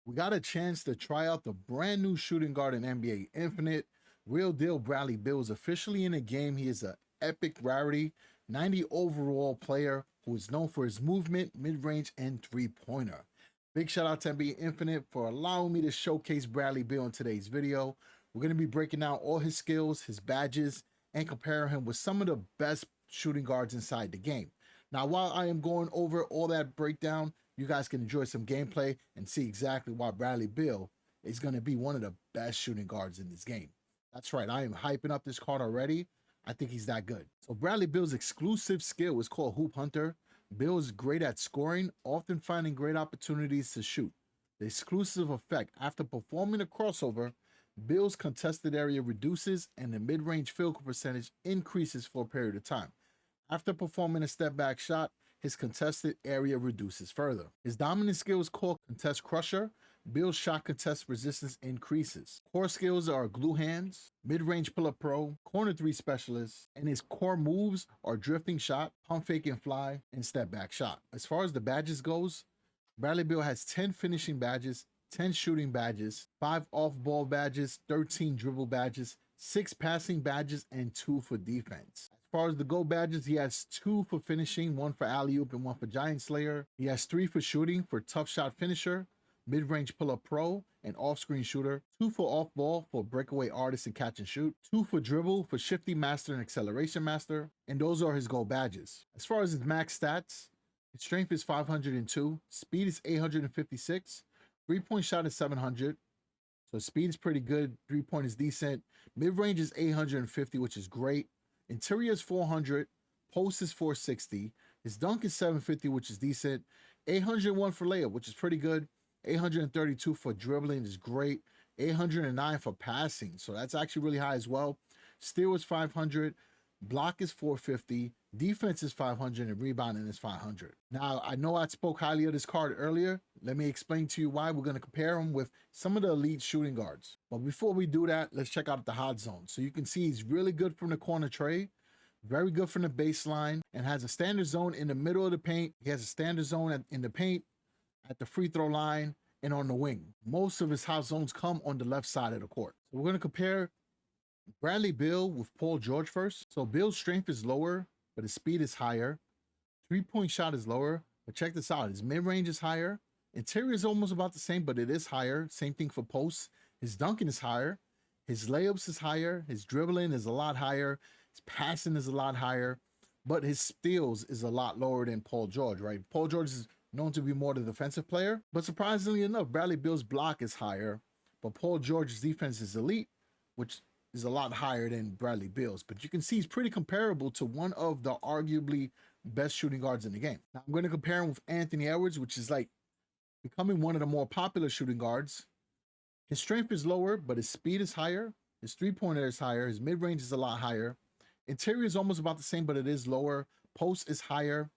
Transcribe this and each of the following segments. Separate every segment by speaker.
Speaker 1: we got a chance to try out the brand new shooting guard in NBA Infinite. Real deal Bradley Beal is officially in the game. He is an epic rarity, 90 overall player who is known for his movement, mid-range, and three-pointer. Big shout out to NBA Infinite for allowing me to showcase Bradley Beal in today's video. We're going to be breaking down all his skills, his badges, and comparing him with some of the best shooting guards inside the game. Now, while I am going over all that breakdown, you guys can enjoy some gameplay and see exactly why Bradley Beal is going to be one of the best shooting guards in this game. That's right, I am hyping up this card already. I think he's that good. So Bradley Beal's exclusive skill is called Hoop Hunter. Beal is great at scoring, often finding great opportunities to shoot. The exclusive effect, after performing a crossover, Beal's contested area reduces and the mid-range field goal percentage increases for a period of time. After performing a step-back shot, his contested area reduces further. His dominant skill is called Contest Crusher. Beal's shot contest resistance increases. Core skills are glue hands, mid-range pull-up pro, corner three specialist, and his core moves are drifting shot, pump fake and fly, and step back shot. As far as the badges goes, Bradley Beal has 10 finishing badges, 10 shooting badges, 5 off-ball badges, 13 dribble badges, 6 passing badges, and 2 for defense. As far as the go badges, he has 2 for finishing, 1 for alley-oop and 1 for giant slayer. He has 3 for shooting for tough shot finisher, mid-range pull-up pro, and off-screen shooter, 2 for off-ball for breakaway artist and catch and shoot, 2 for dribble for shifty master and acceleration master, and those are his gold badges. As far as his max stats, his strength is 502, speed is 856, three-point shot is 700, so speed is pretty good, three-point is decent, mid-range is 850, which is great, interior is 400, post is 460, his dunk is 750, which is decent, 801 for layup, which is pretty good, 832 for dribbling is great, 809 for passing, so that's actually really high as well. Steal is 500, block is 450, defense is 500, and rebounding is 500. Now, I know I spoke highly of this card earlier. Let me explain to you why. We're going to compare him with some of the elite shooting guards. But before we do that, let's check out the hot zone. So you can see he's really good from the corner tray, very good from the baseline, and has a standard zone in the middle of the paint. He has a standard zone in the paint, at the free throw line, and on the wing. Most of his hot zones come on the left side of the court. So we're going to compare Bradley Beal with Paul George first. So Beal's strength is lower, but his speed is higher. Three-point shot is lower, but check this out. His mid-range is higher. Interior is almost about the same, but it is higher. Same thing for posts. His dunking is higher. His layups is higher. His dribbling is a lot higher. His passing is a lot higher. But his steals is a lot lower than Paul George, right? Paul George is known to be more the defensive player, but surprisingly enough, Bradley Beal's block is higher, but Paul George's defense is elite, which is a lot higher than Bradley Beal's. But you can see he's pretty comparable to one of the arguably best shooting guards in the game. Now, I'm going to compare him with Anthony Edwards, which is like becoming one of the more popular shooting guards. His strength is lower, but his speed is higher. His three-pointer is higher. His mid-range is a lot higher. Interior is almost about the same, but it is lower. Post is higher.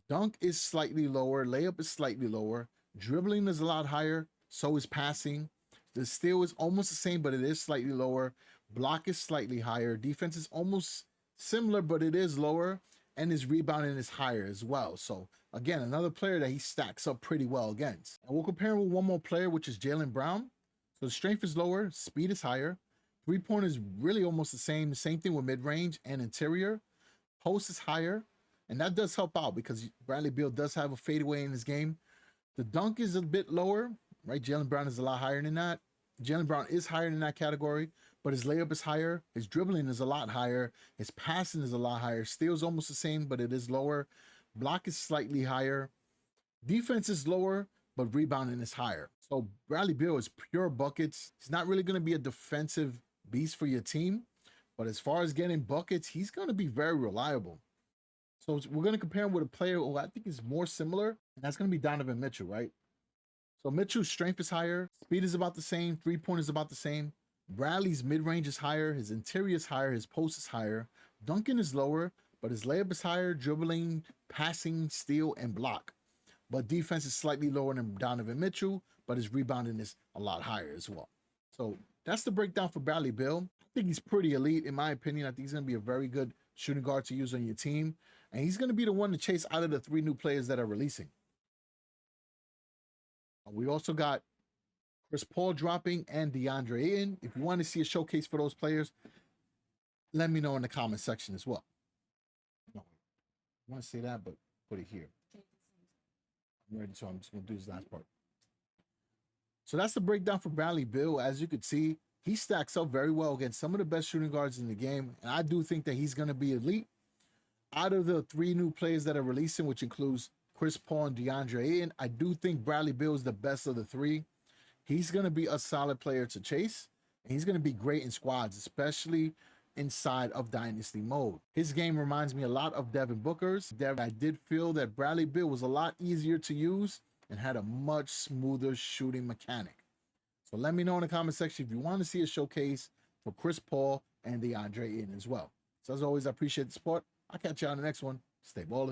Speaker 1: Dunk is slightly lower. Layup is slightly lower. Dribbling is a lot higher. So is passing. The steal is almost the same, but it is slightly lower. Block is slightly higher. Defense is almost similar, but it is lower. And his rebounding is higher as well. So, again, another player that he stacks up pretty well against. And we'll compare him with one more player, which is Jaylen Brown. So, the strength is lower. Speed is higher. Three-point is really almost the same. Same thing with mid-range and interior. Post is higher. And that does help out because Bradley Beal does have a fadeaway in his game. The dunk is a bit lower, right? Jaylen Brown is a lot higher than that. Jaylen Brown is higher in that category, but his layup is higher. His dribbling is a lot higher. His passing is a lot higher. Steal is almost the same, but it is lower. Block is slightly higher. Defense is lower, but rebounding is higher. So Bradley Beal is pure buckets. He's not really going to be a defensive beast for your team, but as far as getting buckets, he's going to be very reliable. So we're going to compare him with a player who I think is more similar, and that's going to be Donovan Mitchell, right? So Mitchell's strength is higher, speed is about the same, three-point is about the same. Bradley's mid-range is higher, his interior is higher, his post is higher. Duncan is lower, but his layup is higher, dribbling, passing, steal, and block. But defense is slightly lower than Donovan Mitchell, but his rebounding is a lot higher as well. So that's the breakdown for Bradley Beal. I think he's pretty elite, in my opinion. I think he's going to be a very good shooting guard to use on your team. And he's going to be the one to chase out of the 3 new players that are releasing. We also got Chris Paul dropping, and DeAndre Ayton. If you want to see a showcase for those players, let me know in the comment section as well. No, I want to say that, but put it here. I'm ready, so I'm just going to do this last part. So that's the breakdown for Bradley Beal. As you could see, he stacks up very well against some of the best shooting guards in the game, and I do think that he's going to be elite. Out of the 3 new players that are releasing, which includes Chris Paul and DeAndre Ayton, I do think Bradley Beal is the best of the 3. He's going to be a solid player to chase, and he's going to be great in squads, especially inside of Dynasty mode. His game reminds me a lot of Devin Booker's. I did feel that Bradley Beal was a lot easier to use and had a much smoother shooting mechanic. So let me know in the comment section if you want to see a showcase for Chris Paul and DeAndre Ayton as well. So as always, I appreciate the support. I'll catch you on the next one. Stay ballin'.